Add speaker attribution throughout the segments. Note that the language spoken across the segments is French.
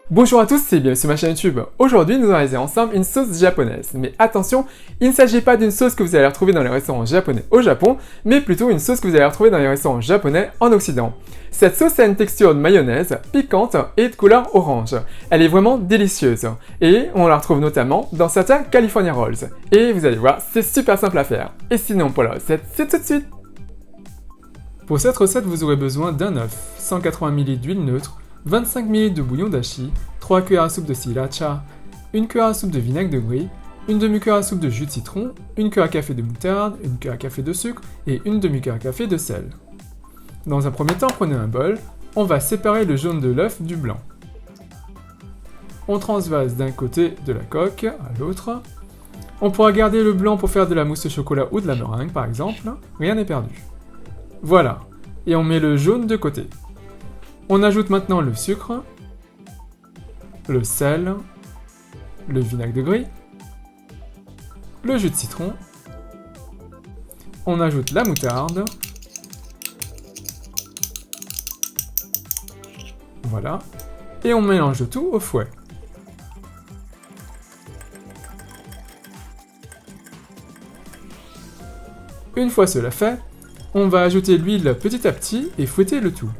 Speaker 1: Bonjour à tous et bienvenue sur ma chaîne YouTube. Aujourd'hui, nous allons réaliser ensemble une sauce japonaise. Mais attention, il ne s'agit pas d'une sauce que vous allez retrouver dans les restaurants japonais au Japon, mais plutôt une sauce que vous allez retrouver dans les restaurants japonais en Occident. Cette sauce a une texture de mayonnaise, piquante et de couleur orange. Elle est vraiment délicieuse. Et on la retrouve notamment dans certains California Rolls. Et vous allez voir, c'est super simple à faire. Et sinon, pour la recette, c'est tout de suite. Pour cette recette, vous aurez besoin d'un œuf, 180 ml d'huile neutre, 25 ml de bouillon d'ashi, 3 cuillères à soupe de sriracha, 1 cuillère à soupe de vinaigre de brie, une demi-cuillère à soupe de jus de citron, 1 cuillère à café de moutarde, 1 cuillère à café de sucre et 1 demi-cuillère à café de sel. Dans un premier temps, prenez un bol, on va séparer le jaune de l'œuf du blanc. On transvase d'un côté de la coque à l'autre. On pourra garder le blanc pour faire de la mousse au chocolat ou de la meringue par exemple, rien n'est perdu. Voilà, et on met le jaune de côté. On ajoute maintenant le sucre, le sel, le vinaigre de brie, le jus de citron, on ajoute la moutarde, voilà, et on mélange le tout au fouet. Une fois cela fait, on va ajouter l'huile petit à petit et fouetter le tout.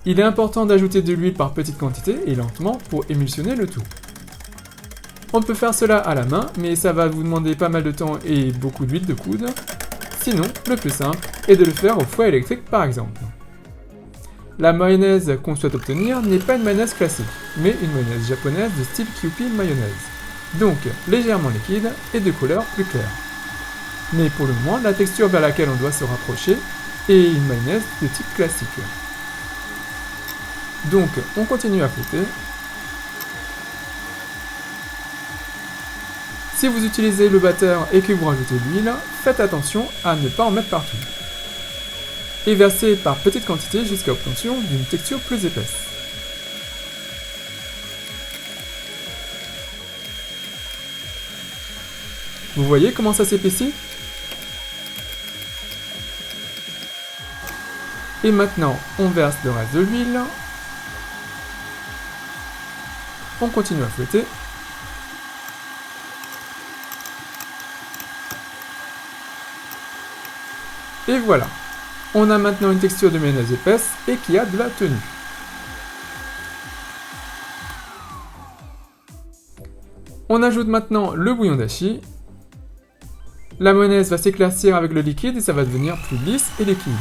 Speaker 1: Il est important d'ajouter de l'huile par petites quantités et lentement pour émulsionner le tout. On peut faire cela à la main, mais ça va vous demander pas mal de temps et beaucoup d'huile de coude. Sinon, le plus simple est de le faire au fouet électrique par exemple. La mayonnaise qu'on souhaite obtenir n'est pas une mayonnaise classique, mais une mayonnaise japonaise de style Kewpie mayonnaise. Donc légèrement liquide et de couleur plus claire. Mais pour le moment, la texture vers laquelle on doit se rapprocher est une mayonnaise de type classique. Donc, on continue à fouetter. Si vous utilisez le batteur et que vous rajoutez l'huile, faites attention à ne pas en mettre partout. Et versez par petites quantités jusqu'à l'obtention d'une texture plus épaisse. Vous voyez comment ça s'épaissit ? Et maintenant, on verse le reste de l'huile. On continue à fouetter. Et voilà, on a maintenant une texture de mayonnaise épaisse et qui a de la tenue. On ajoute maintenant le bouillon d'ashi. La mayonnaise va s'éclaircir avec le liquide et ça va devenir plus lisse et liquide.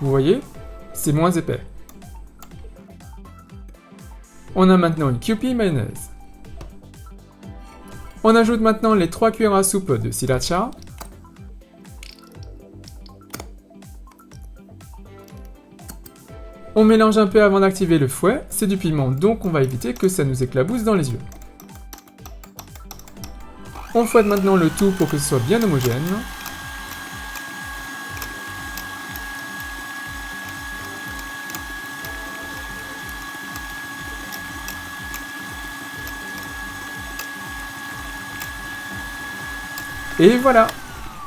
Speaker 1: Vous voyez, c'est moins épais. On a maintenant une Kewpie mayonnaise. On ajoute maintenant les 3 cuillères à soupe de sriracha. On mélange un peu avant d'activer le fouet, c'est du piment donc on va éviter que ça nous éclabousse dans les yeux. On fouette maintenant le tout pour que ce soit bien homogène. Et voilà,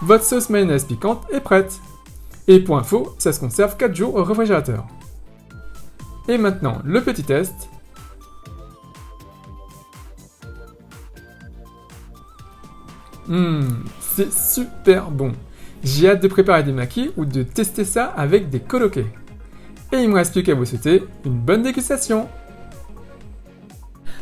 Speaker 1: votre sauce mayonnaise piquante est prête. Et pour info, ça se conserve 4 jours au réfrigérateur. Et maintenant, le petit test. C'est super bon. J'ai hâte de préparer des makis ou de tester ça avec des coloquets. Et il me reste plus qu'à vous souhaiter une bonne dégustation.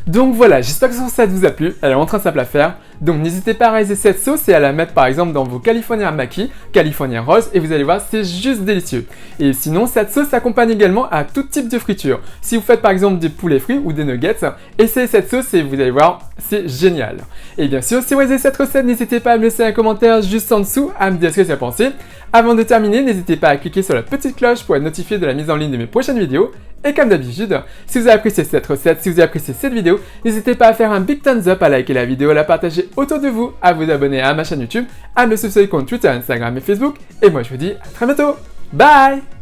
Speaker 1: Donc voilà, j'espère que cette recette vous a plu, elle est vraiment simple à faire. Donc n'hésitez pas à réaliser cette sauce et à la mettre par exemple dans vos California Maki, California Rolls et vous allez voir, c'est juste délicieux. Et sinon, cette sauce s'accompagne également à tout type de friture. Si vous faites par exemple des poulets frits ou des nuggets, essayez cette sauce et vous allez voir, c'est génial. Et bien sûr, si vous aimez cette recette, n'hésitez pas à me laisser un commentaire juste en dessous, à me dire ce que vous en pensez. Avant de terminer, n'hésitez pas à cliquer sur la petite cloche pour être notifié de la mise en ligne de mes prochaines vidéos. Et comme d'habitude, si vous avez apprécié cette recette, si vous avez apprécié cette vidéo, n'hésitez pas à faire un big thumbs up, à liker la vidéo, à la partager autour de vous, à vous abonner à ma chaîne YouTube, à me suivre sur les comptes Twitter, Instagram et Facebook. Et moi je vous dis à très bientôt. Bye!